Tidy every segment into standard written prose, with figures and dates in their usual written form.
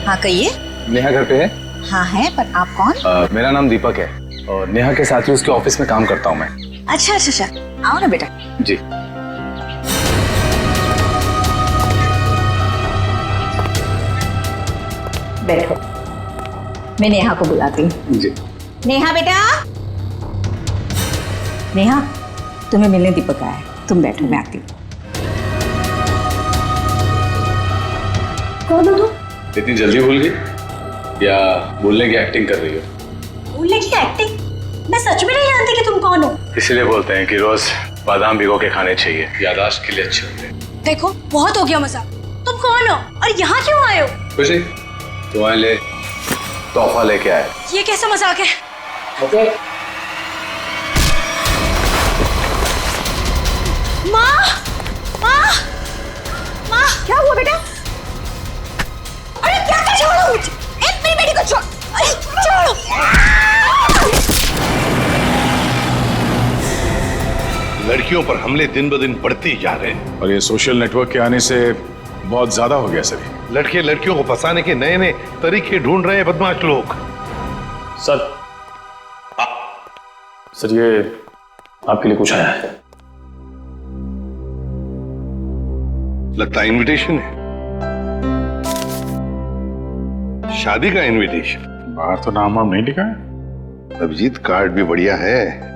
हाँ कहिए। नेहा घर पे है? हाँ है, पर आप कौन? मेरा नाम दीपक है और नेहा के साथ ही उसके ऑफिस में काम करता हूँ मैं। अच्छा अच्छा अच्छा, आओ ना बेटा। जी। बैठो, मैं नेहा को बुलाती हूँ। जी। नेहा बेटा। नेहा, तुम्हें मिलने दीपक आया है, तुम बैठो, मैं आती हूँ। कौन हो तुम? इतनी जल्दी भूल गई या बोलने की एक्टिंग कर रही हो? बोलने की एक्टिंग? मैं सच में नहीं जानती कि तुम कौन हो। इसीलिए बोलते हैं कि रोज बादाम भिगो के खाने चाहिए, याददाश्त के लिए अच्छे होते हैं। देखो बहुत हो गया मजाक। तुम कौन हो और यहाँ क्यों आए हो? खुशी, तुम्हारे लिए तोहफा लेके आए। ये कैसा मजाक है? ओके। माँ, माँ, माँ, क्या हुआ बेटा? अरे क्या कर छोड़ो मुझे, एक मेरी बेटी को छोड़, अरे छोड़ो। लड़कियों पर हमले दिन ब दिन बढ़ते ही जा रहे हैं और ये सोशल नेटवर्क के आने से बहुत ज्यादा हो गया सर। लड़के लड़कियों को फंसाने के नए नए तरीके ढूंढ रहे हैं बदमाश लोग। सर, सर ये आपके लिए कुछ आया है। लगता है इनविटेशन है, शादी का इनविटेशन। बाहर तो नाम वाम नहीं लिखा है। अभिजीत कार्ड भी बढ़िया है।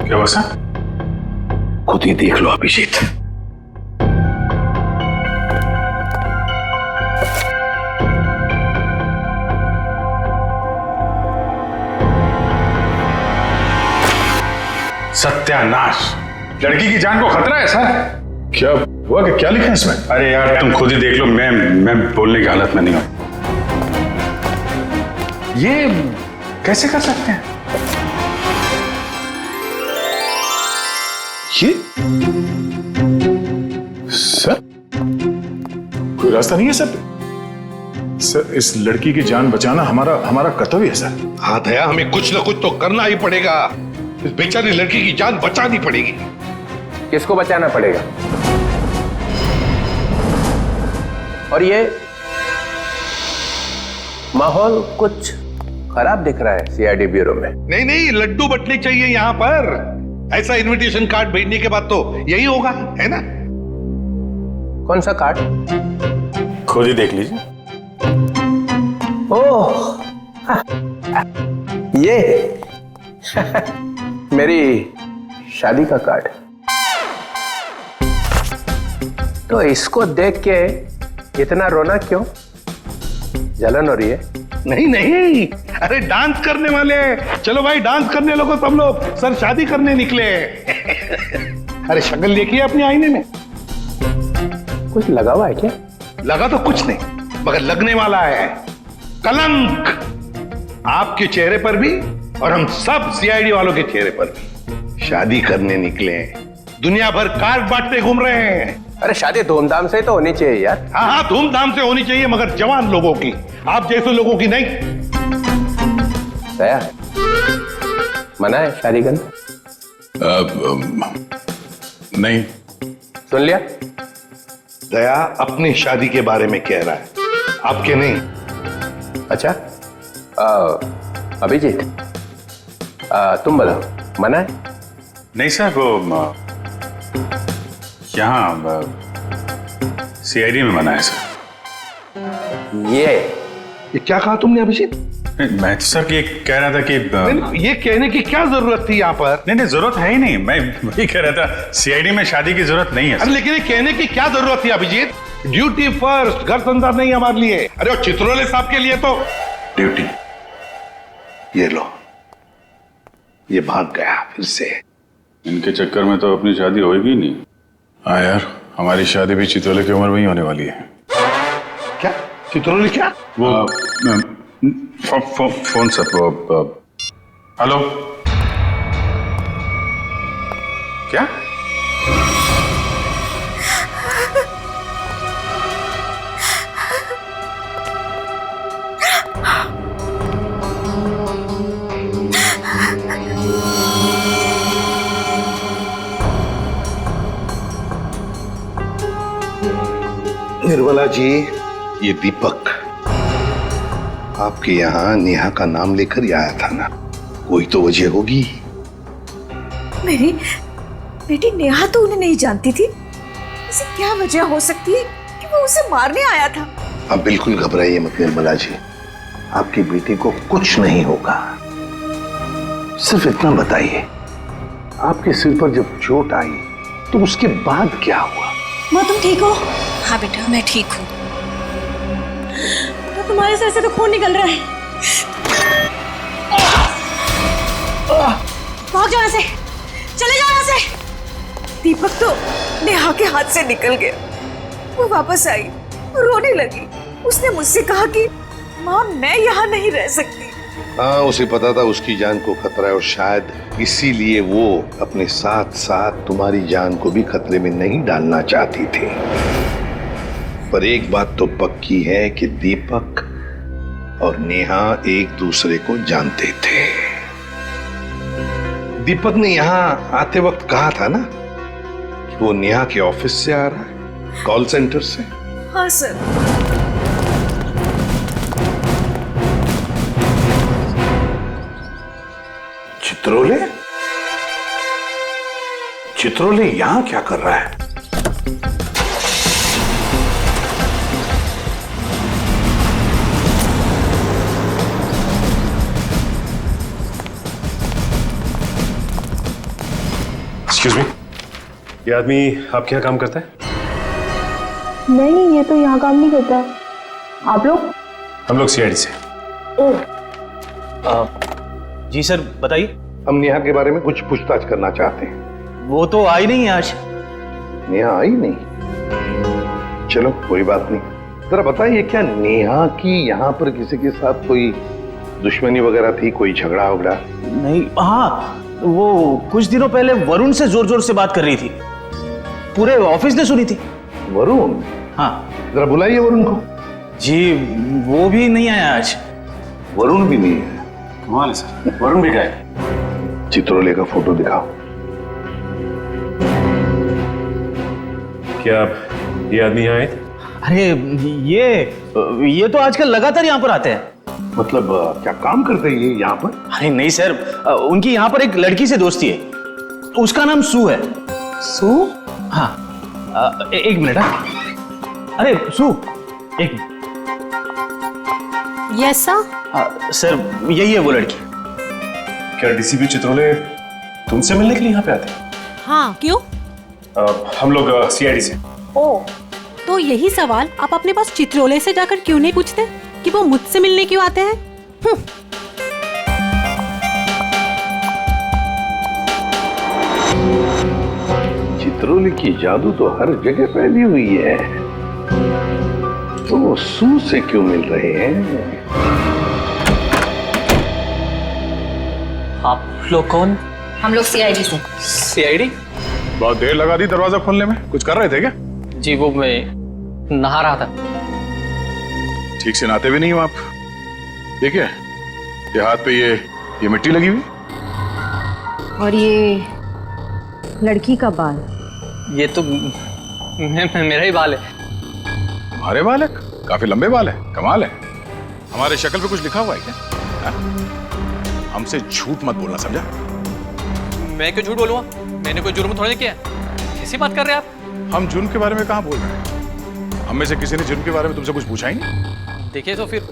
क्या हुआ सर? खुद ही देख लो अभिजीत। सत्यानाश, लड़की की जान को खतरा है सर। क्या हुआ कि क्या लिखा है इसमें? अरे यार तुम खुद ही देख लो, मैं बोलने की हालत में नहीं हूं। ये कैसे कर सकते हैं? ये सर कोई रास्ता नहीं है सर? सर इस लड़की की जान बचाना हमारा कर्तव्य है सर। हाँ दया, हमें कुछ ना कुछ तो करना ही पड़ेगा। इस बेचारी लड़की की जान बचानी पड़ेगी। किसको बचाना पड़ेगा? और ये माहौल कुछ खराब दिख रहा है सीआईडी ब्यूरो में। नहीं नहीं, लड्डू बटने चाहिए यहाँ पर। ऐसा इनविटेशन कार्ड भेजने के बाद तो यही होगा, है ना? कौन सा कार्ड? खुद ही देख लीजिए। ओह ये मेरी शादी का कार्ड। तो इसको देख के इतना रोना क्यों? जलन हो रही है? नहीं नहीं, अरे डांस करने वाले। चलो भाई डांस करने लगो तुम लोग। सर शादी करने निकले। अरे शक्ल देखिए अपने आईने में। कुछ लगा हुआ है क्या? लगा तो कुछ नहीं, मगर लगने वाला है कलंक आपके चेहरे पर भी और हम सब सीआईडी वालों के चेहरे पर भी। शादी करने निकले, दुनिया भर कार्ड बांटते घूम रहे हैं। अरे शादी धूमधाम से तो होनी चाहिए यार। हाँ हाँ, धूमधाम से होनी चाहिए, मगर जवान लोगों की, आप जैसे लोगों की नहीं। दया, मना है शादी करना? नहीं। सुन लिया? दया अपनी शादी के बारे में कह रहा है, आपके नहीं। अच्छा, अभिजीत तुम बताओ, मना है? नहीं सर, वो यहाँ सीआईडी में मना है सर। ये क्या कहा तुमने अभिजीत? मैं तो सर ये कह रहा था कि ये कहने की क्या जरूरत थी यहाँ पर? नहीं जरूरत है ही नहीं। मैं वही कह रहा था, सीआईडी में शादी की जरूरत नहीं है सर। अरे लेकिन ये कहने की क्या जरूरत थी अभिजीत? ड्यूटी फर्स्ट, घर संसार नहीं हमारे लिए। अरे और चित्रोले साहब के लिए तो ड्यूटी। ये लो, ये भाग गया फिर से। इनके चक्कर में तो अपनी शादी होगी नहीं। हाँ यार, हमारी शादी भी चितौले की उम्र में ही होने वाली है। क्या चित्रोले? क्या वो फोन सर, वो हेलो, क्या निर्मला जी, ये दीपक आपके यहाँ नेहा का नाम लेकर ही आया था ना, कोई तो वजह होगी। मेरी बेटी नेहा तो उन्हें नहीं जानती थी, ऐसी क्या वजह हो सकती है कि वो उसे मारने आया था? आप बिल्कुल घबराइए मत निर्मला जी, आपकी बेटी को कुछ नहीं होगा। सिर्फ इतना बताइए, आपके सिर पर जब चोट आई तो उसके बाद क्या हुआ? माँ तुम ठीक हो? हाँ बेटा मैं ठीक हूँ। तो तुम्हारे सर से तो खून निकल रहा है। भाग जाओ यहाँ से, चले जाओ यहाँ से। दीपक तो नेहा के हाथ से निकल गया। वो वापस आई और रोने लगी। उसने मुझसे कहा कि माँ मैं यहाँ नहीं रह सकती। हाँ, उसे पता था उसकी जान को खतरा है और शायद इसीलिए वो अपने साथ साथ तुम्हारी जान को भी खतरे में नहीं डालना चाहती थी। पर एक बात तो पक्की है कि दीपक और नेहा एक दूसरे को जानते थे। दीपक ने यहाँ आते वक्त कहा था ना कि वो नेहा के ऑफिस से आ रहा है, कॉल सेंटर से। हाँ सर। चित्रोले? चित्रोले यहां क्या कर रहा है? एक्सक्यूज मी, ये आदमी आपके यहाँ काम करता है? नहीं, ये तो यहाँ काम नहीं करता। आप लोग? हम लोग सीआईडी से। जी सर बताइए। हम नेहा के बारे में कुछ पूछताछ करना चाहते हैं। वो तो आई नहीं है आज। नेहा आई नहीं? चलो कोई बात नहीं। जरा बताइए, क्या नेहा की यहाँ पर किसी के साथ कोई दुश्मनी वगैरह थी, कोई झगड़ा वगड़ा? नहीं, हाँ वो कुछ दिनों पहले वरुण से जोर जोर से बात कर रही थी, पूरे ऑफिस ने सुनी थी। वरुण? हाँ। जरा बुलाइए वरुण को। जी वो भी नहीं आया आज। वरुण भी नहीं है? कमाल है सर, वरुण भी गए। चित्रोले का फोटो दिखाओ। क्या ये आदमी यहाँ आए थे? अरे ये तो आजकल लगातार यहाँ पर आते हैं। मतलब क्या काम करते हैं ये यहाँ पर? अरे नहीं सर, उनकी यहाँ पर एक लड़की से दोस्ती है, उसका नाम सू है। सू? हाँ एक मिनट। अरे सू, एक मिनट। Yes sir. सर यही है वो लड़की। क्या डीसीपी चित्रोले तुमसे मिलने के लिए यहाँ पे आते हैं? हाँ क्यों? हम लोग सीआईडी से। ओ तो यही सवाल आप अपने पास चित्रोले से जाकर क्यों नहीं पूछते कि वो मुझसे मिलने क्यों आते हैं? चित्रोले की जादू तो हर जगह फैली हुई है, तो वो सू से क्यों मिल रहे हैं? आप लोग कौन? हम लोग सीआईडी से। सीआईडी? बहुत देर लगा दी दरवाजा खोलने में, कुछ कर रहे थे क्या? जी वो मैं नहा रहा था। ठीक से नहाते भी नहीं हो आप। देखिए ये हाथ पे ये मिट्टी लगी हुई। और ये लड़की का बाल? ये तो मेरा ही बाल है। तुम्हारे बाल है? काफी लंबे बाल है, कमाल है। हमारे शक्ल पे कुछ लिखा हुआ है क्या? हा? हमसे झूठ मत बोलना, समझा? मैं क्यों झूठ बोलूंगा? मैंने कोई जुर्म थोड़ी किया। कैसी बात कर रहे हैं आप? हम जुर्म के बारे में कहाँ बोल रहे हैं? हम में से किसी ने जुर्म के बारे में तुमसे कुछ पूछा ही नहीं। देखिए तो फिर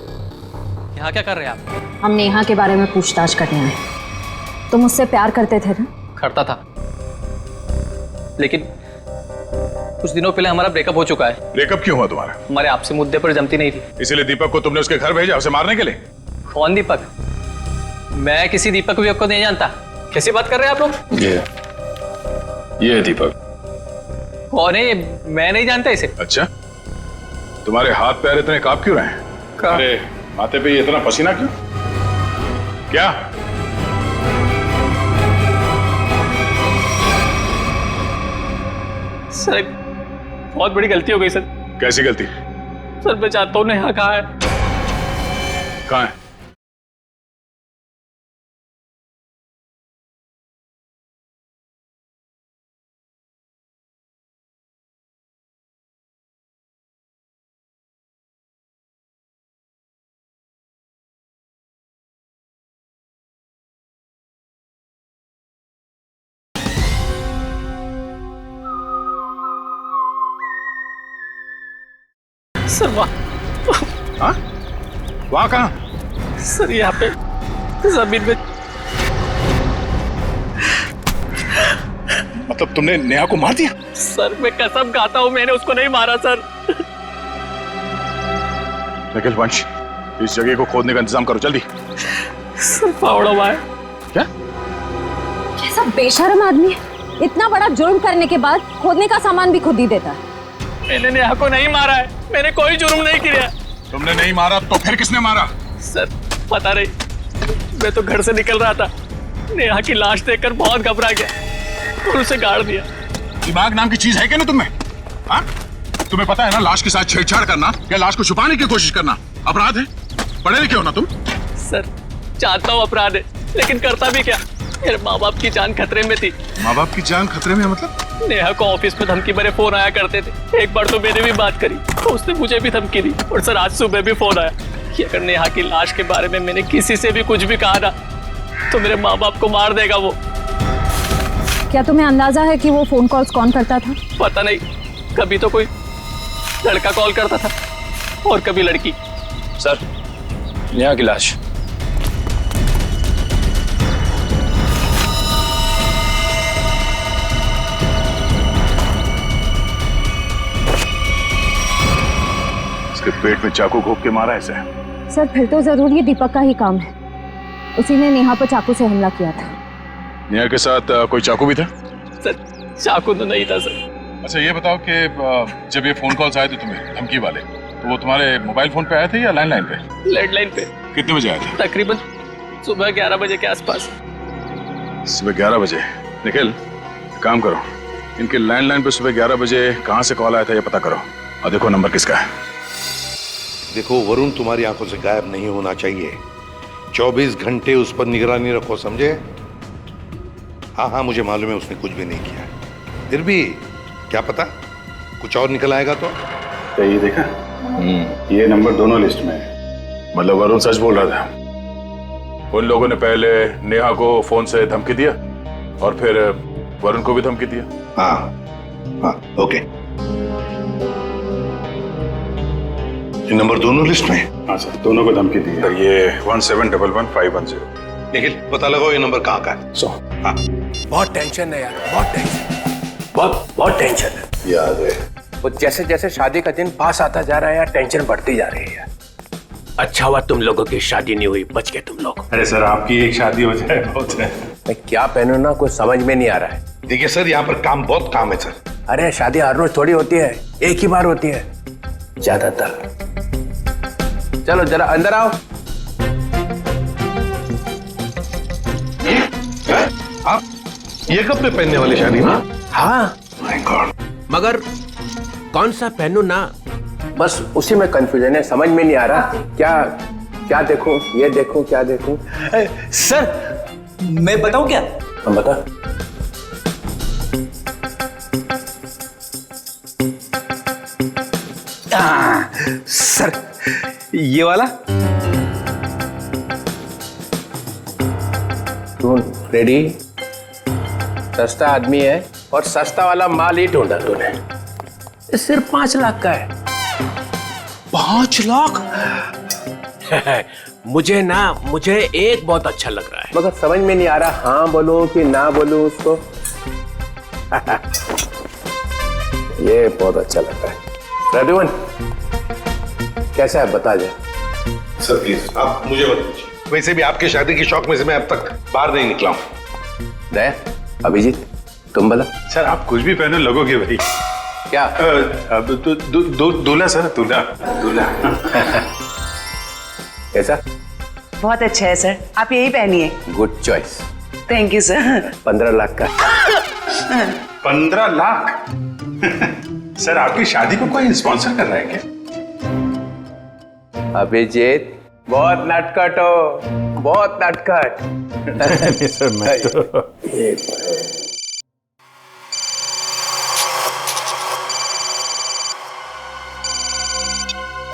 यहाँ क्या कर रहे हैं आप? हम नेहा के बारे में पूछताछ करने आए। तुम मुझसे प्यार करते थे ना? करता था, लेकिन कुछ दिनों पहले हमारा ब्रेकअप हो चुका है। ब्रेकअप क्यों हुआ तुम्हारा? हमारे आपसे मुद्दे पर जमती नहीं थी। इसीलिए दीपक को तुमने उसके घर भेजा उसे मारने के लिए? कौन दीपक? मैं किसी दीपक विपक को नहीं जानता। कैसी बात कर रहे हैं आप लोग? ये है दीपक। कौन है ये? मैं नहीं जानता इसे। अच्छा, तुम्हारे हाथ पैर इतने कांप क्यों रहे हैं? अरे माथे पे ये इतना पसीना क्यों? क्या? सर बहुत बड़ी गलती हो गई सर। कैसी गलती? सर मैं चाहता हूँ नेहा कहाँ है? कहाँ है? सर हाँ? वहां कहाँ? सर यहाँ पे जमीन में। मतलब तुमने नेहा को मार दिया? सर मैं कसम खाता हूँ मैंने उसको नहीं मारा सर। निखिल, वंश, इस जगह को खोदने का इंतजाम करो जल्दी। सर फावड़ा हुआ है। क्या? कैसा बेशर्म आदमी है, इतना बड़ा जुर्म करने के बाद खोदने का सामान भी खुद ही देता है। मैंने नेहा को नहीं मारा है, मैंने कोई जुर्म नहीं किया। तुमने नहीं मारा तो फिर किसने मारा? सर पता नहीं, मैं तो घर से निकल रहा था, नेहा की लाश देखकर बहुत घबरा गया और उसे गाड़ दिया। दिमाग नाम की चीज है क्या ना तुम्हें? हाँ? तुम्हें पता है ना, लाश के साथ छेड़छाड़ करना या लाश को छुपाने की कोशिश करना अपराध है। पढ़े लिखे हो ना तुम? सर जानता हूँ अपराध है, लेकिन करता भी क्या, मेरे माँ बाप की जान खतरे में थी। माँ बाप की जान खतरे में मतलब? नेहा को ऑफिस में धमकी भरे फोन आया करते थे। एक बार तो मैंने भी बात करी तो उसने मुझे भी धमकी दी। और सर आज सुबह भी फोन आया कि अगर नेहा की लाश के बारे में मैंने किसी से भी कुछ भी कहा ना तो मेरे माँ बाप को मार देगा वो। क्या तुम्हें अंदाजा है कि वो फोन कॉल्स कौन करता था? पता नहीं, कभी तो कोई लड़का कॉल करता था और कभी लड़की। सर, नेहा की लाश। इसके पेट में चाकू घोंप के मारा है इसे। सर फिर तो जरूर ये दीपक का ही काम है, उसी ने नेहा पर चाकू से हमला किया था। नेहा के साथ कोई चाकू भी था? सर चाकू तो नहीं था सर। अच्छा ये बताओ कि जब ये फोन कॉल्स आए थे तुम्हें धमकी वाले, तो वो तुम्हारे मोबाइल फोन पे आए थे या लैंडलाइन पे? लैंडलाइन पे। कितने बजे आए थे? तकरीबन सुबह 11 बजे के आसपास। सुबह 11 बजे। निखिल, काम करो, इनके लैंडलाइन पे सुबह 11 बजे कहाँ से कॉल आया था ये पता करो और देखो नंबर किसका है। देखो, वरुण तुम्हारी आंखों से गायब नहीं होना चाहिए। 24 घंटे उस पर निगरानी रखो, समझे? हाँ हाँ, मुझे मालूम है उसने कुछ भी नहीं किया, फिर भी क्या पता कुछ और निकल आएगा तो। ये देखा, ये नंबर दोनों लिस्ट में है। मतलब वरुण सच बोल रहा था। उन लोगों ने पहले नेहा को फोन से धमकी दिया और फिर वरुण को भी धमकी दिया। हाँ हाँ, ओके। ये नंबर दोनों लिस्ट में है? हाँ सर, दोनों को धमकी दी है। ये 17111510। निखिल, पता लगाओ ये नंबर कहाँ का है। हाँ। बहुत टेंशन है यार, बहुत टेंशन, बहुत टेंशन है। याद है, वो जैसे जैसे शादी का दिन पास आता जा रहा है यार, टेंशन बढ़ती जा रही है यार। अच्छा हुआ तुम लोगों की शादी नहीं हुई, बच गए तुम लोग। अरे सर, आपकी एक शादी हो जाए बहुत है। मैं क्या पहनूं ना, कुछ समझ में नहीं आ रहा है। देखिए सर, यहाँ पर बहुत काम है सर। अरे शादी हर रोज थोड़ी होती है, एक ही बार होती है ज्यादातर। चलो जरा अंदर आओ। आप ये कपड़े पहनने वाली शादी में? हाँ, माय गॉड। मगर कौन सा पहनूं ना, बस उसी में कंफ्यूजन है, समझ में नहीं आ रहा क्या देखूं, ये देखूं, क्या देखूं। सर मैं बताऊं क्या? हम बता। सर ये वाला। तू रेडी? सस्ता आदमी है और सस्ता वाला माल ही ढूंढा तूने। ये सिर्फ 5 लाख का है। 5 लाख? मुझे एक बहुत अच्छा लग रहा है, मगर समझ में नहीं आ रहा हाँ बोलूं कि ना बोलूं उसको। ये बहुत अच्छा लग रहा है। प्रद्युमन कैसा है बता जा। सर प्लीज आप मुझे मत पूछिए, वैसे भी आपके शादी की शौक में से मैं अब तक बाहर नहीं निकला हूँ। दया, अभिजीत तुम बोला। सर आप कुछ भी पहने लगोगे भाई। क्या? दूल्हा सर, दूल्हा। कैसा? बहुत अच्छा है सर, आप यही पहनिए। Good choice. Thank you sir. 15 lakh का। 15 लाख? सर आपकी शादी को कोई स्पॉन्सर कर रहा है क्या? अभिजीत बहुत नटखट हो, बहुत नटखट। सर मैं तो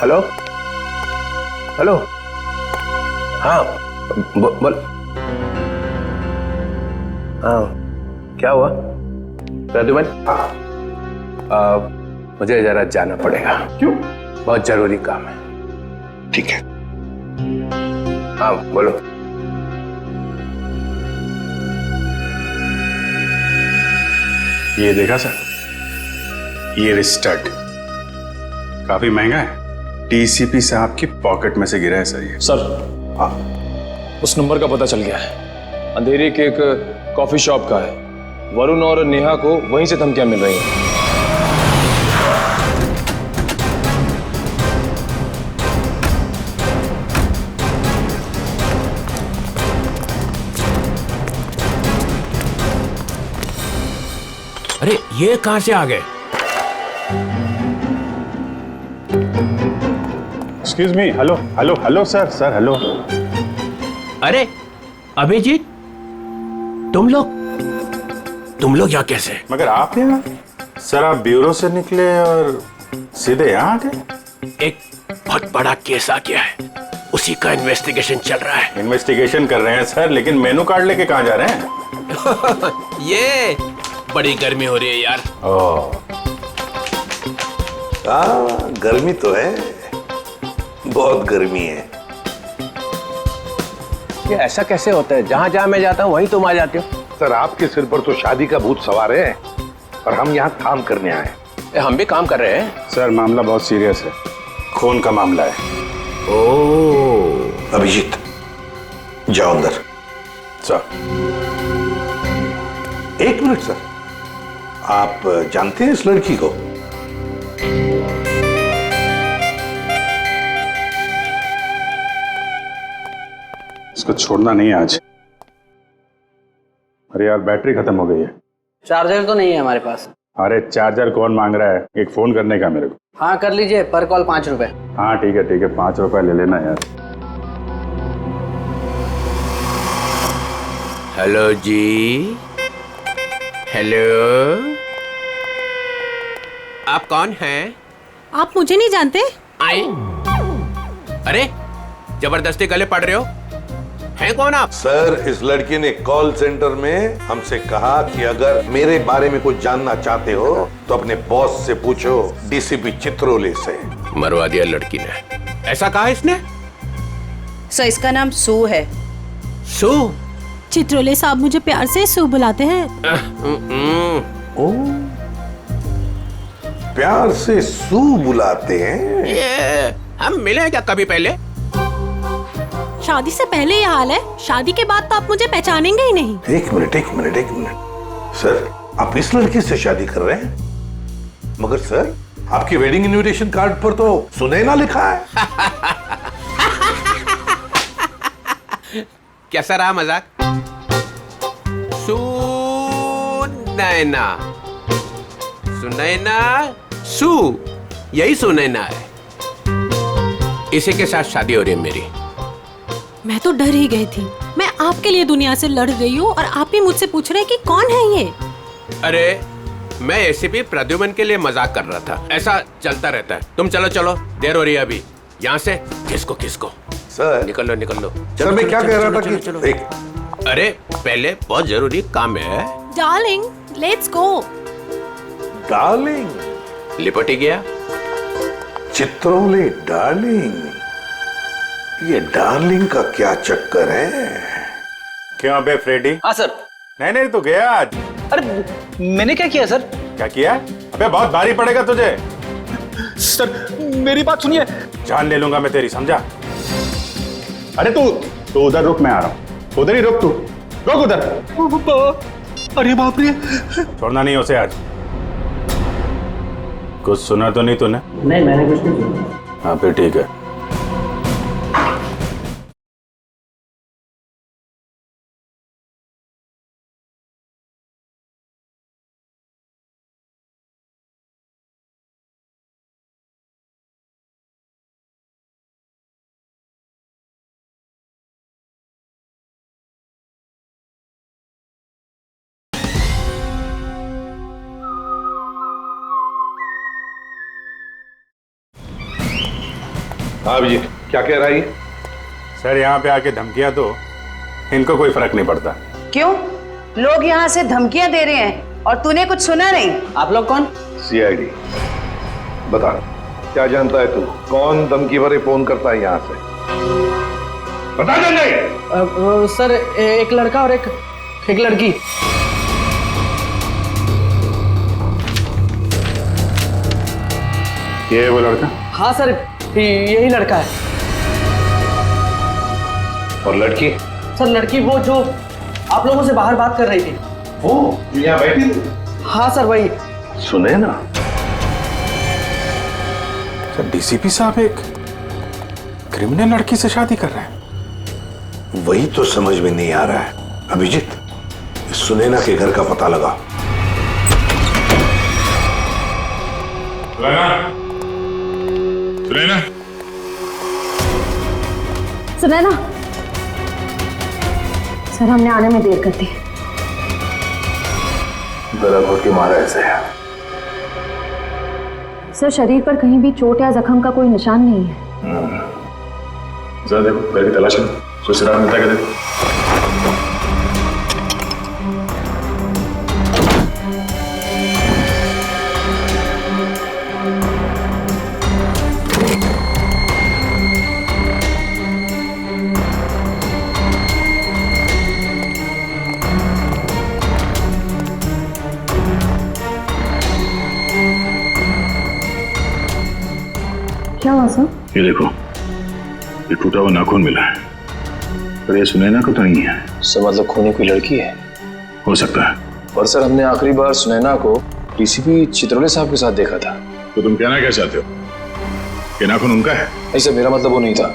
हेलो हेलो, हाँ बोल। हाँ क्या हुआ प्रद्युमन? मुझे जरा जाना पड़ेगा। क्यों? बहुत जरूरी काम है। ठीक है। हाँ बोलो। ये देखा सर, ये स्टड काफी महंगा है। टीसीपी साहब की पॉकेट में से गिरा है सर ये। सर उस नंबर का पता चल गया है, अंधेरी के एक कॉफी शॉप का है। वरुण और नेहा को वहीं से धमकियां मिल रही हैं। अरे ये कहां से आ गए? Excuse me, hello hello hello sir, sir hello. अरे अभिजीत, तुम लोग यहाँ कैसे? मगर आप यहाँ? सर आप ब्यूरो से निकले और सीधे यहाँ आ गए? एक बहुत बड़ा केस आ गया है, उसी का इन्वेस्टिगेशन चल रहा है। इन्वेस्टिगेशन कर रहे हैं सर, लेकिन मेनू कार्ड लेके कहाँ जा रहे हैं? ये बड़ी गर्मी हो रही है यार। गर्मी तो है, बहुत गर्मी है। ये ऐसा कैसे होता है? जहाँ जहाँ मैं जाता हूँ वहीं तुम आ जाते हो। सर आपके सिर पर तो शादी का भूत सवार है और हम यहाँ काम करने आए हैं। हम भी काम कर रहे हैं। सर मामला बहुत सीरियस है, खून का मामला है। ओह अभिजीत जाओ अंदर। सर एक मिनट सर, आप जानते हैं इस लड़की को? इसको छोड़ना नहीं है आज। अरे यार बैटरी खत्म हो गई है। चार्जर तो नहीं है हमारे पास। अरे चार्जर कौन मांग रहा है, एक फोन करने का मेरे को। हाँ कर लीजिए, पर कॉल 5 रुपए। हाँ ठीक है 5 रुपए ले लेना यार। हेलो जी, हेलो, आप कौन हैं? आप मुझे नहीं जानते? आए? अरे जबरदस्ती गले पड़ रहे हो, हैं कौन आप? सर इस लड़की ने कॉल सेंटर में हमसे कहा कि अगर मेरे बारे में कुछ जानना चाहते हो तो अपने बॉस से पूछो, डीसीपी चित्रोले से। मरवा दिया लड़की ने। ऐसा कहा इसने? सर इसका नाम सू है। सू? चित्रोले साहब मुझे प्यार से सू बुलाते हैं। ओ, प्यार से सू बुलाते हैं? ये हम मिले क्या कभी पहले? शादी से पहले ये हाल है, शादी के बाद तो आप मुझे पहचानेंगे ही नहीं। एक मिनट सर, आप इस लड़की से शादी कर रहे हैं? मगर सर आपकी वेडिंग इनविटेशन कार्ड पर तो सुनैना लिखा है। कैसा रहा मजाक? सुनैना सू, यही सुनैना है। इसी के साथ शादी हो रही है मेरी। मैं तो डर ही गई थी। मैं आपके लिए दुनिया से लड़ रही हूँ और आप ही मुझसे पूछ रहे हैं कि कौन है ये? अरे मैं एसीपी प्रद्युमन के लिए मजाक कर रहा था। ऐसा चलता रहता है। तुम चलो चलो, देर हो रही है अभी। यहाँ से किसको सर निकल लो। सर मैं क्या कह रहा था कि चलो। एक अरे पहले बहुत जरूरी काम है। Darling let's go. डार्लिंग लिपट ही गया। चित्रोले डार्लिंग, ये डार्लिंग का क्या चक्कर है? क्यों बे फ्रेडी? हाँ सर। नहीं तो गया आज। अरे मैंने क्या किया सर? क्या किया? अबे बहुत भारी पड़ेगा तुझे। सर मेरी बात सुनिए। जान ले लूंगा मैं तेरी, समझा? अरे तू उधर रुक, मैं आ रहा हूँ। उधर ही रुक, तू रुक उधर। अरे बाप रे। छोड़ना नहीं उसे आज। कुछ सुना तो नहीं तूने? नहीं मैंने कुछ नहीं सुना। हाँ फिर ठीक है। हाँ अभिजीत क्या कह रहा है? सर यहाँ पे आके धमकियां दो, इनको कोई फर्क नहीं पड़ता। क्यों? लोग यहाँ से धमकियां दे रहे हैं और तूने कुछ सुना नहीं? आप लोग कौन? सीआईडी। बता क्या जानता है तू कौन धमकी भरे फोन करता है यहाँ से? बता नहीं। सर एक लड़का और एक लड़की। ये है वो लड़का? हाँ सर, यही लड़का है। और लड़की? सर लड़की वो जो आप लोगों से बाहर बात कर रही थी। वो यहाँ बैठी थी? हाँ सर वही। सुने ना, सर डीसीपी साहब एक क्रिमिनल लड़की से शादी कर रहे हैं। वही तो समझ में नहीं आ रहा है। अभिजीत, सुनैना के घर का पता लगा। सुनैना, सुनैना, सर हमने आने में देर कर दी। गला घोट के मारा ऐसे है। सर शरीर पर कहीं भी चोट या जख्म का कोई निशान नहीं है। जरा देखो, घर की तलाश करो, कोई सुराग मिलता है क्या देखो। क्या हुआ सर? ये देखो, ये टूटा हुआ नाखून मिला है, पर ये सुनैना को तो नहीं है। सर मतलब खूनी कोई लड़की है? हो सकता है। पर सर हमने आखिरी बार सुनैना को डीसीपी चित्रोले साहब के साथ देखा था। तो तुम कहना क्या चाहते हो? ये नाखून उनका है? नहीं सर, मेरा मतलब वो नहीं था।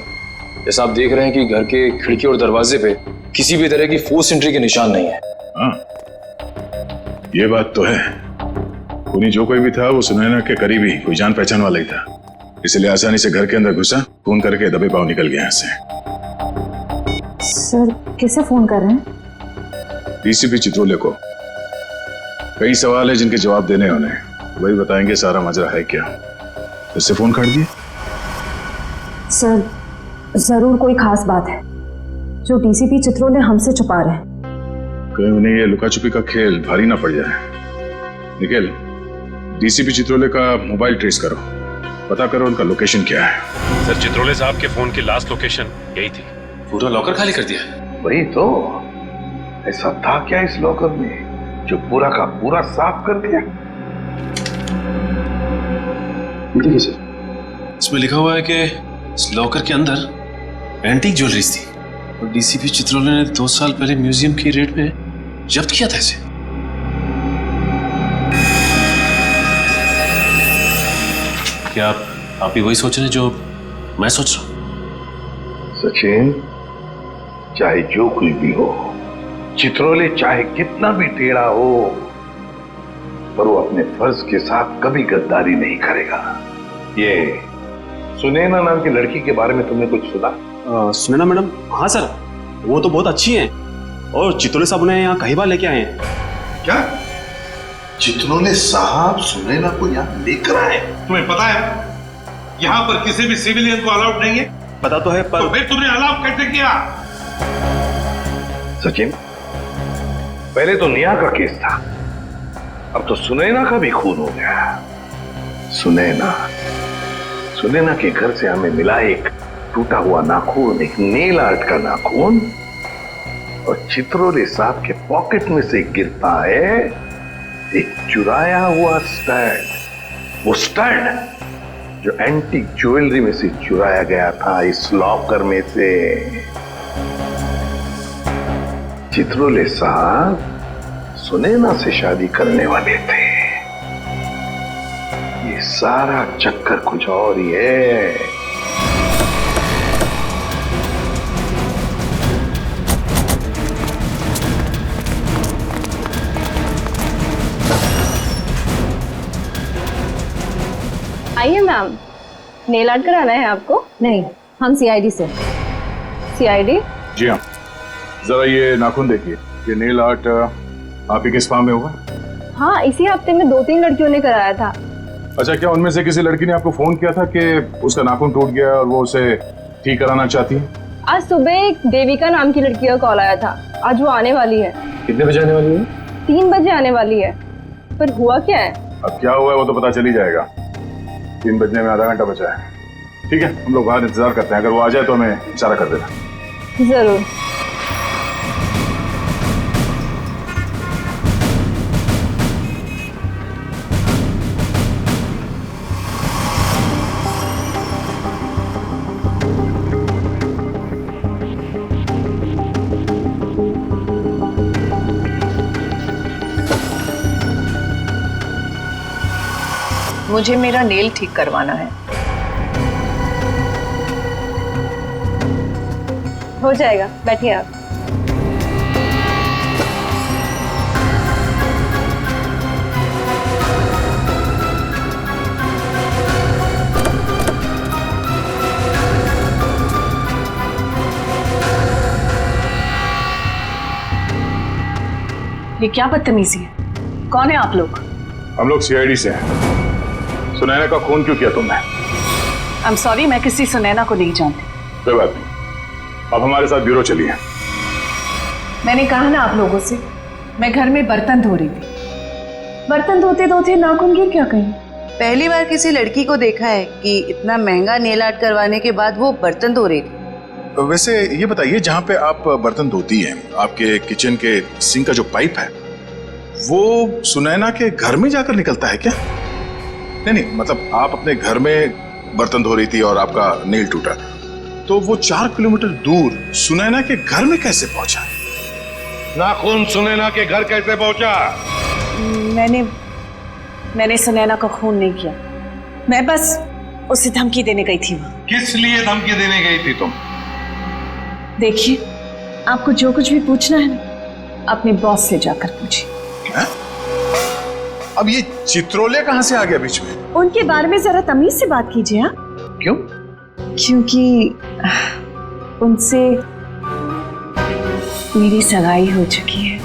जैसा आप देख रहे हैं कि घर के खिड़की और दरवाजे पे किसी भी तरह की फोर्स एंट्री के निशान नहीं है। हाँ, ये बात तो है। खूनी जो कोई भी था वो सुनैना के करीबी कोई जान पहचान वाला ही था, इसलिए आसानी से घर के अंदर घुसा, फोन करके दबे पांव निकल गया यहाँ से। सर किसे फोन कर रहे हैं? डीसीपी चित्रोले को। कई सवाल है जिनके जवाब देने होने, वही बताएंगे सारा मजरा है क्या। उससे फोन काट दिए? सर जरूर कोई खास बात है जो डीसीपी चित्रोले हमसे छुपा रहे हैं। कहीं उन्हें ये लुका छुपी का खेल भारी ना पड़ जाए। निखिल, डीसीपी चित्रोले का मोबाइल ट्रेस करो, पता करो उनका लोकेशन क्या है। सर चित्रोले साहब के फोन की लास्ट लोकेशन यही थी। पूरा लॉकर खाली कर दिया? वही तो, ऐसा था क्या इस लॉकर में जो पूरा का पूरा साफ कर दिया? देखिए सर, इसमें लिखा हुआ है कि इस लॉकर के अंदर एंटीक ज्वेलरीज थी और डीसीपी चित्रोले ने 2 साल पहले म्यूजियम की रेड में जब्त किया था इसे। क्या आप ही वही सोच रहे हैं जो मैं सोच रहा हूं? सचिन, चाहे जो कुछ भी हो, चित्रोले चाहे कितना भी टेढ़ा हो, पर वो अपने फर्ज के साथ कभी गद्दारी नहीं करेगा। ये सुनैना नाम की लड़की के बारे में तुमने कुछ सुना? सुनैना मैडम? हाँ सर, वो तो बहुत अच्छी हैं और चित्रोले साहब उन्हें यहाँ कई बार लेके आए हैं। क्या चित्रोले साहब सुनैना को यहाँ लेकर आए? तुम्हें पता है यहाँ पर किसी भी सिविलियन को अलाउड नहीं है? पता तो है, पर तो फिर तुमने अलाउ कैसे किया? सचिन, पहले तो नेहा का केस था, अब तो सुनैना का भी खून हो गया। सुनैना के घर से हमें मिला एक टूटा हुआ नाखून, एक नेल आर्ट का नाखून, और चित्रोले साहब के पॉकेट में से गिरता है एक चुराया हुआ स्टड। वो स्टड जो एंटीक ज्वेलरी में से चुराया गया था इस लॉकर में से। चित्रोले साहब सुनैना से शादी करने वाले थे। ये सारा चक्कर कुछ और ही है। आइए मैम, नेल आर्ट कराना है आपको? नहीं, हम सीआईडी से। सीआईडी? जी हाँ, जरा ये नाखून देखिए, ये नेल आर्ट आप ही के स्पा में होगा? हाँ, इसी हफ्ते में 2-3 लड़कियों ने कराया था। अच्छा, क्या उनमें से किसी लड़की ने आपको फोन किया था कि उसका नाखून टूट गया और वो उसे ठीक कराना चाहती है? आज सुबह एक देविका नाम की लड़की का कॉल आया था, आज वो आने वाली है। कितने बजे आने वाली है? 3 बजे आने वाली है। पर हुआ क्या है? अब क्या हुआ है वो तो पता चल ही जाएगा। 3 बजने में आधा घंटा बचा है। ठीक है, हम लोग बाहर इंतजार करते हैं, अगर वो आ जाए तो हमें इशारा कर देना। जरूर। मुझे मेरा नेल ठीक करवाना है। हो जाएगा, बैठिए आप। ये क्या बदतमीजी है? कौन है आप लोग? हम लोग सीआईडी से हैं। सुनैना का खून क्यों किया तुमने? आई एम सॉरी, मैं किसी सुनैना को नहीं जानती। कोई बात नहीं, अब हमारे साथ ब्यूरो चलिए। मैंने कहा ना आप लोगों से, मैं घर में बर्तन धो रही थी। बर्तन धोते धोते नाखून गिर क्या कहीं? पहली बार किसी लड़की को देखा है कि इतना महंगा नेल आर्ट करवाने के बाद वो बर्तन धो रही थी। वैसे ये बताइए, जहाँ पे आप बर्तन धोती हैं, आपके किचन के सिंक का जो पाइप है वो सुनैना के घर में जाकर निकलता है क्या? नहीं, मतलब आप अपने घर में बर्तन धो रही थी और आपका नेल टूटा, तो वो 4 किलोमीटर दूर सुनैना के घर में कैसे पहुंचा? नाखून सुनैना के घर कैसे पहुंचा? मैंने सुनैना का खून नहीं किया। मैं बस उसे धमकी देने गई थी वहां। किस लिए धमकी देने गई थी तुम? देखिए, आपको जो कुछ भी पूछना है ना, अपने बॉस से जाकर पूछिए। अब ये चित्रोले कहाँ से आ गया बीच में? उनके बारे में जरा तमीज से बात कीजिए। हाँ, क्यों? क्योंकि उनसे मेरी सगाई हो चुकी है।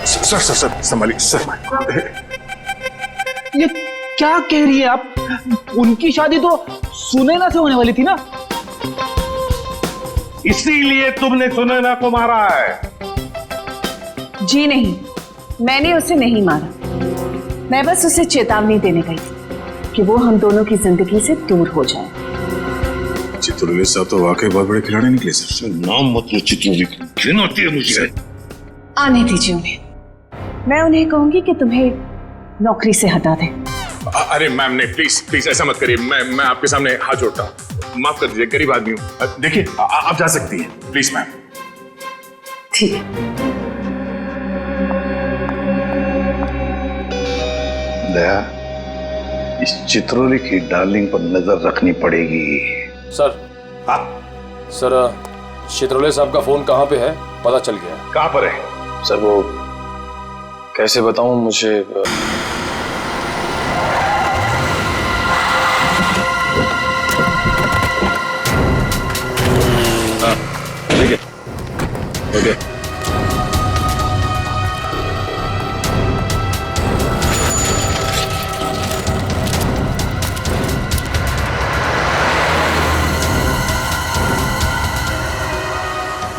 सर सर सर संभालिए सर। ये क्या कह रही है आप? उनकी शादी तो सुनैना से होने वाली थी ना? इसीलिए तुमने सुनैना को मारा है? जी नहीं, मैंने उसे नहीं मारा। मैं बस उसे चेतावनी देने गई थी कि वो हम दोनों की जिंदगी से दूर हो जाए। चित्रोले साहब तो वाकई बहुत बड़े खिलाड़ी निकले सर। नाम मत लो चित्रोले, घिन होती है मुझे। आने दीजिए उन्हें, मैं उन्हें कहूंगी कि तुम्हें नौकरी से हटा दें। अरे मैम नहीं, प्लीज प्लीज ऐसा मत करिए। मैं आपके सामने हाथ जोड़ता हूँ, माफ कर दीजिए, गरीब आदमी हूँ। देखिए आप जा सकती हैं, प्लीज मैम। ठीक है। दया, इस चित्रोले की डार्लिंग पर नजर रखनी पड़ेगी। सर। हाँ सर, चित्रोले साहब का फोन कहाँ पे है पता चल गया। कहाँ पर है? सर वो कैसे बताऊं मुझे। ठीक है, ओके।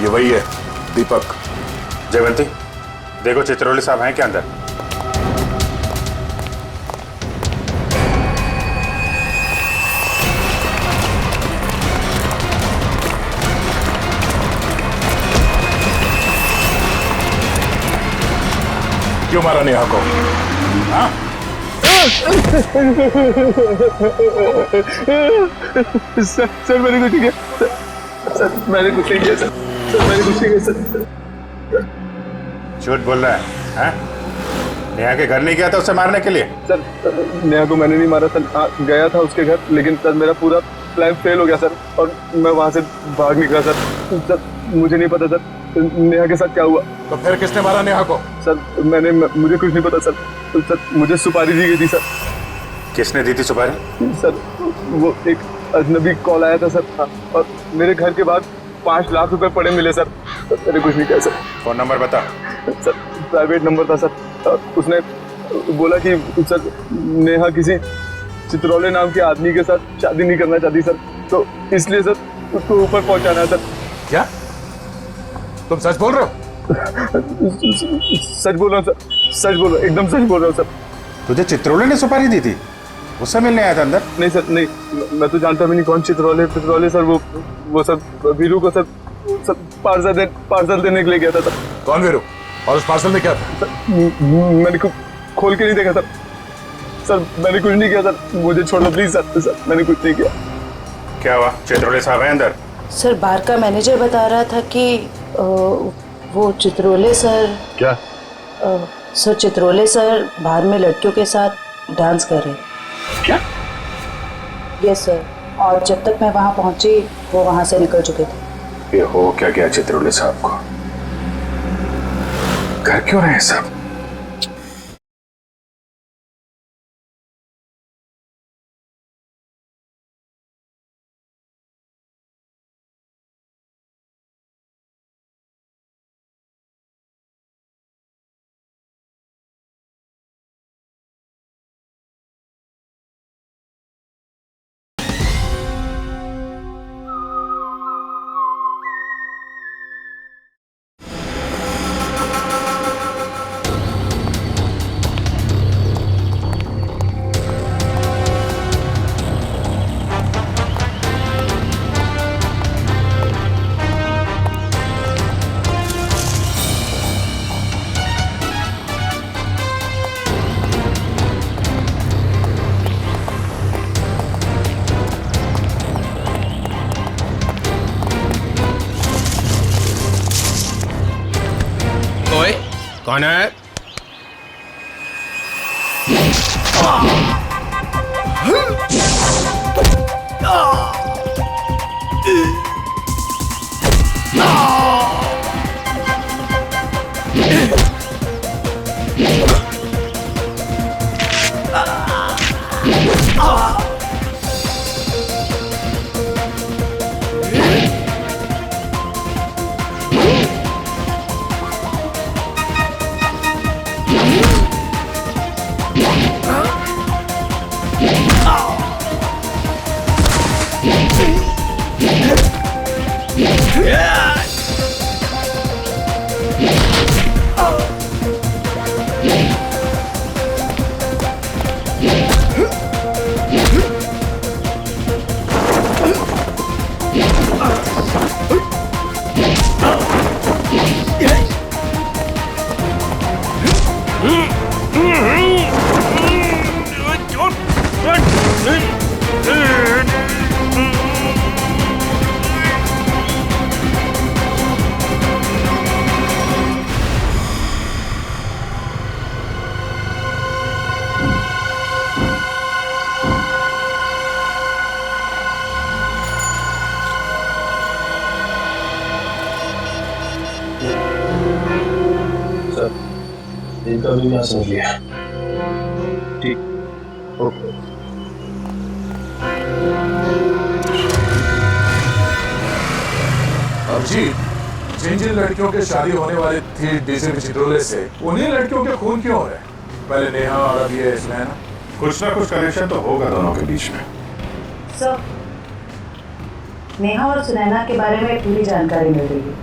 ये वही है, दीपक। जयवंती, देखो चित्रोले साहब हैं क्या अंदर? क्यों मारा नेहा को? हाँ? सर मैंने कुछ नहीं किया। सर मैंने कुछ नहीं किया। सर मैंने कुछ नहीं किया। सर झूठ बोल रहा है? हाँ? नेहा के घर नहीं गया था उसे मारने के लिए? सर नेहा को मैंने नहीं मारा सर। गया था उसके घर, लेकिन सर मेरा पूरा प्लान फेल हो गया सर, और मैं वहां से भाग निकला सर। सर मुझे नहीं पता सर नेहा के साथ क्या हुआ। तो फिर किसने मारा नेहा को? सर मुझे कुछ नहीं पता सर। सर मुझे सुपारी दी गई थी सर। किसने दी थी सुपारी? सर वो एक अजनबी कॉल आया था सर, और मेरे घर के बाहर 5 लाख रुपए पड़े मिले सर। मैंने कुछ नहीं किया सर। फोन नंबर बता। सर प्राइवेट नंबर था सर। उसने बोला कि सर नेहा किसी चित्रोले नाम के आदमी के साथ शादी नहीं करना चाहती सर, तो इसलिए सर उसको ऊपर पहुंचाना है सर। क्या तुम सच बोल रहे हो? सच बोल रहा हूँ सर, सच बोल रहा हूँ, एकदम सच बोल रहा हूँ सर। तुझे चित्रोले ने सुपारी दी थी? उससे मिलने आया था अंदर? नहीं सर, नहीं, मैं तो जानता भी नहीं कौन चित्रोले सर, वो सर वीरू को सर पार्सल देने के लिए गया था सर। कौन वीरू? और उस पार्सल में क्या था? मैंने खोल के नहीं देखा सर, मैंने कुछ नहीं किया सर, मुझे छोड़ दो प्लीज सर, मैंने कुछ नहीं किया। क्या हुआ? चित्रोले साहब हैं अंदर? सर बार का मैनेजर बता रहा था कि वो चित्रोले सर। क्या? सर चित्रोले सर बाहर में लड़कियों के साथ डांस कर रहे हैं। क्या? यस सर, और जब तक मैं वहां पहुंची वो वहां से निकल चुके थे। ये हो क्या गया चित्रोले साहब को? घर क्यों रहे सब? कौन है? इनका भी मैं समझ लिया। ठीक, ओके। अभिजीत, जिन जिन लड़कियों की शादी होने वाली थी डीसीपी चित्रोले से, उन्हीं लड़कियों के खून क्यों हो रहे? पहले नेहा और अब ये सुनैना। कुछ ना कुछ कनेक्शन तो होगा दोनों के बीच में। सर नेहा और सुनैना के बारे में पूरी जानकारी मिल रही है।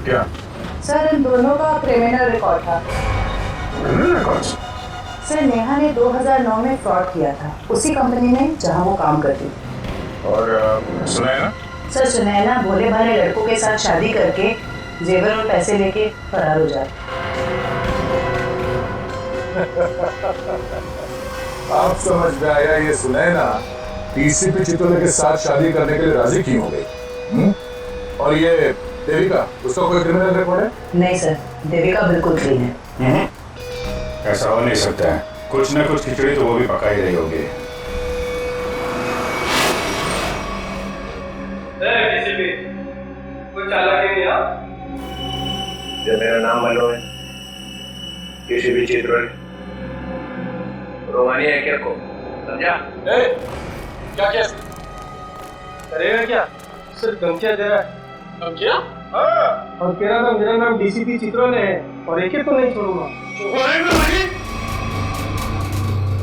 क्या? सर इन दोनों का क्रिमिनल रिकॉर्ड था। Criminal record? सर नेहा ने 2009 में फ्रॉड किया था उसी कंपनी में जहां वो काम करती थी। और सुनैना? सर सुनैना भोले भाले लड़कों के साथ शादी करके जेवर और पैसे लेके फरार हो जाती। आप समझ में आया, ये सुनैना डीसीपी चित्रोले के साथ शादी करने के लिए राजी क्यों हो गई? और ये देविका, उसका कोई क्रिमिनल रिकॉर्ड है? नहीं सर, देविका बिल्कुल क्लीन है। ऐसा हो नहीं सकता है, कुछ ना कुछ खिचड़ी तो वो भी पका ही रही होगी। जब मेरा नाम मालूम है किसी भी चित्रोले, रोमानी है क्या को? समझा? क्या क्या करेगा क्या? सिर्फ धमकियां दे रहा है। धमकियां? हाँ, और कह रहा था मेरा नाम डीसीपी चित्रोले है और एक तो नहीं छोड़ूंगा।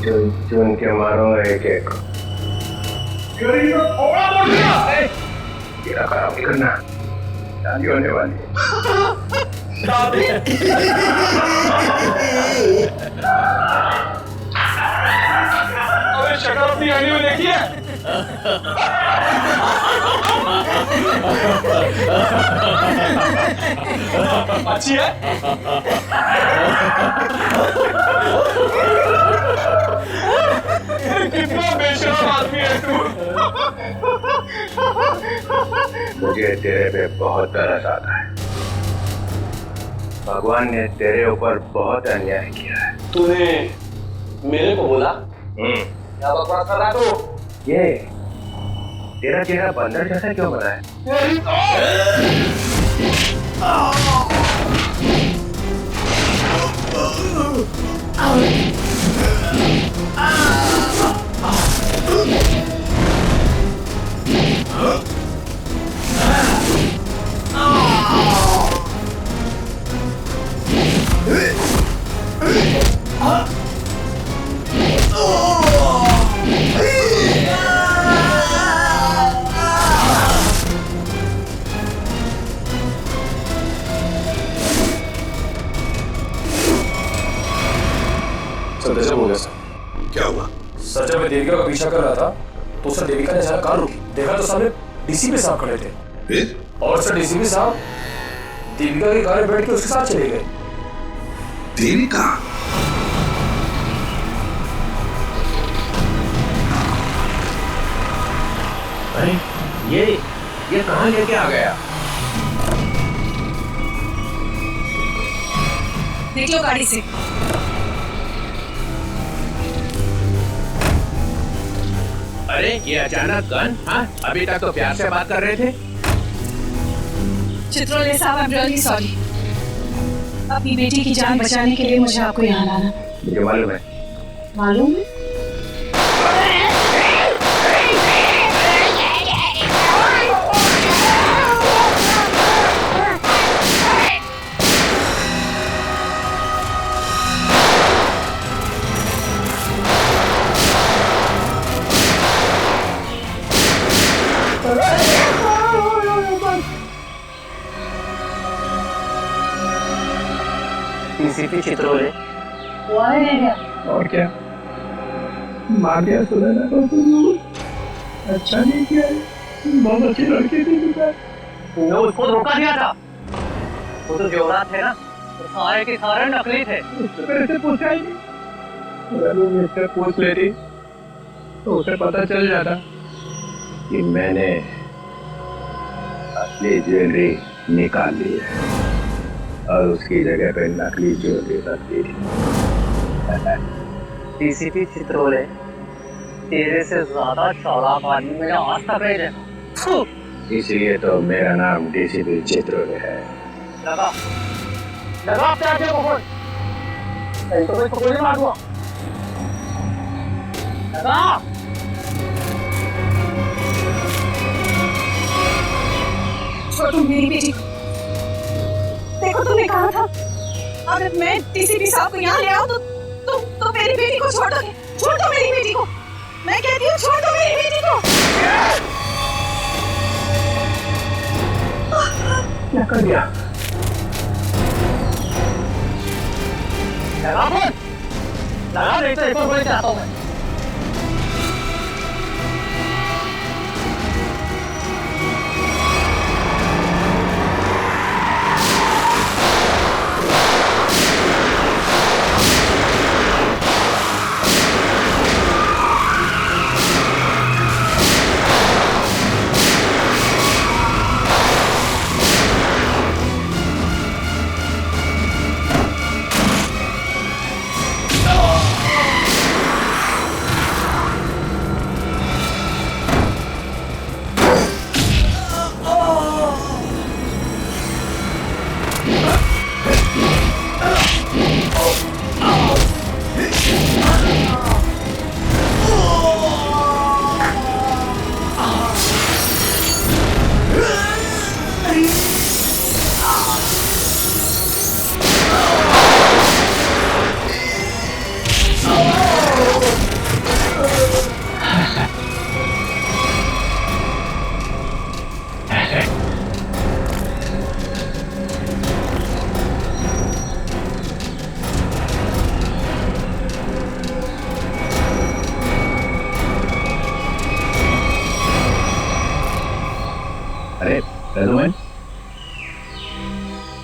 चुन चुन के मारूंगा एक एक। तेरा खराब नहीं करना, शादी होने वाली है। शादी? अबे पूरी एनीमे देखी है? अच्छी है? कितना बेशरम आदमी है तू। मुझे तेरे पे बहुत तरस आता है। भगवान ने तेरे ऊपर बहुत अन्याय किया है। तूने मेरे को बोला? क्या बकवास कर रहा तू? ये तेरा चेहरा बंदर जैसा क्यों बना है? सर हो गया सर। क्या हुआ? सर जब मैं देविका का पीछा कर रहा था तो सर देविका ने अचानक कार रोकी। देखा तो सामने डीसीपी साहब खड़े थे। फिर? और सर डीसीपी साहब देविका की कार में बैठ के उसके साथ चले गए। देविका? अरे ये कहाँ लेके आ गया? देख लो गाड़ी से। अरे ये अचानक गन? हाँ, अभी तक तो प्यार से बात कर रहे थे। चित्रोले साहब, आई एम रियली सॉरी। अपनी बेटी की जान बचाने के लिए मुझे आपको यहाँ लाना। मुझे मालूम है। मालूम है? डीसीपी चित्रोले। और क्या मार दिया सुनैना को? अच्छा नहीं किया, बहुत अच्छी लड़की थी। तूने उसको धोखा दिया था। वो तो जोरात थे ना, तो सारे के सारे नकली थे। मेरे से पूछा ही नहीं। अगर वो मुझसे पूछ लेती तो उसे पता चल जाता कि मैंने असली ज्वेलरी निकाल ली है और उसकी जगह पे नकली ज्वेलरी रख दी। डीसीपी चित्रोले, तेरे से ज्यादा चालाक आदमी मैंने आज तक नहीं देखा। इसलिए तो मेरा नाम डीसीपी चित्रोले है। लगा अपने आदमी को फोन, नहीं तो मैं इसको गोली मार दूंगा। लगा। छोटू मेरी बेटी को देखो, तुमने कहा था अगर मैं डीसीपी साहब को यहाँ ले आऊं तो मेरी बेटी को छोड़ दोगे। छोड़ दो मेरी बेटी को, मैं कहती हूँ छोड़ दो मेरी बेटी को। क्या कर दिया? लगा फोन, लगा, नहीं तो एक और गोली चलाता हूँ मैं। गजमैन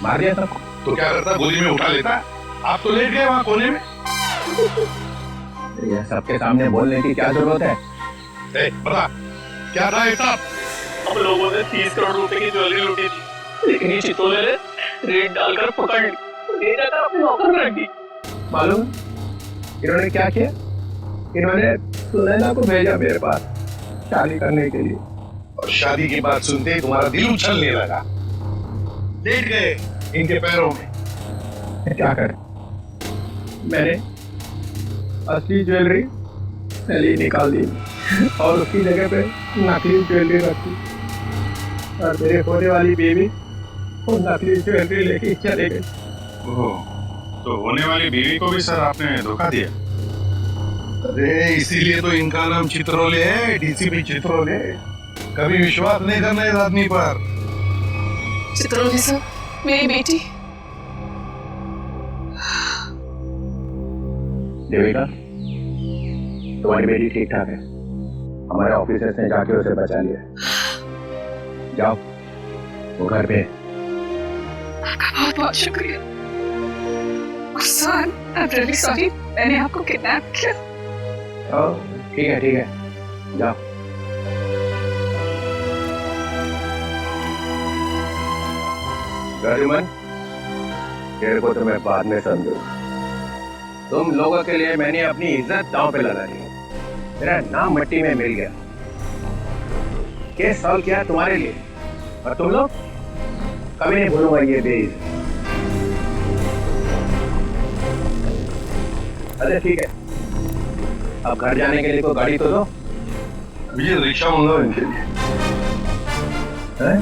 मार दिया सबको। तो क्या करता, गोली में उठा लेता? आप तो लेट गए वहां कोने में। ये सबके सामने बोलने की क्या जरूरत है? बता क्या था ये सब? हम लोगों ने 30 करोड़ रुपए की ज्वेलरी लूटी थी, लेकिन ये चित्रोले ने रेड डालकर पकड़ ली, ले जाकर अपने लॉकर में रख दी। मालूम इन्होंने क्या किया? इन्होंने सुनैना को भेजा मेरे पास शादी करने के लिए, और शादी की बात सुनते ही तुम्हारा दिल उछलने लगा, लेट गए इनके पैरों में। क्या करें, मैंने असली ज्वेलरी नली निकाल दी और उसकी जगह पे नकली ज्वेलरी रखी, और मेरे होने वाली बीवी वो नकली ज्वेलरी लेके चले गई। तो होने वाली बीवी को भी सर आपने धोखा दिया? अरे इसीलिए तो इनका नाम चित्रोले है, डीसीपी चित्रोले। कभी विश्वास नहीं करना इस आदमी पर। चित्रोले सर, मेरी बेटी। देविका, तुम्हारी बेटी ठीक ठाक है, हमारे ऑफिसर्स ने जाके उसे बचा लिया। जाओ वो घर पे। बहुत बहुत शुक्रिया sir, I am really sorry, मैंने आपको किडनैप किया। ठीक है जाओ। गजमैन, तेरे को तो मैं बाद में समझूंगा। तुम लोगों के लिए मैंने अपनी इज्जत दांव पे लगा दी, मेरा नाम मिट्टी में मिल गया। केस सॉल्व किया तुम्हारे लिए, और तुम लोग कभी नहीं भूलूंगा ये बेइज्जत। अरे ठीक है, अब घर जाने के लिए कोई गाड़ी तो दो। मुझे रिक्शा मंगाओ इनके लिए। हैं?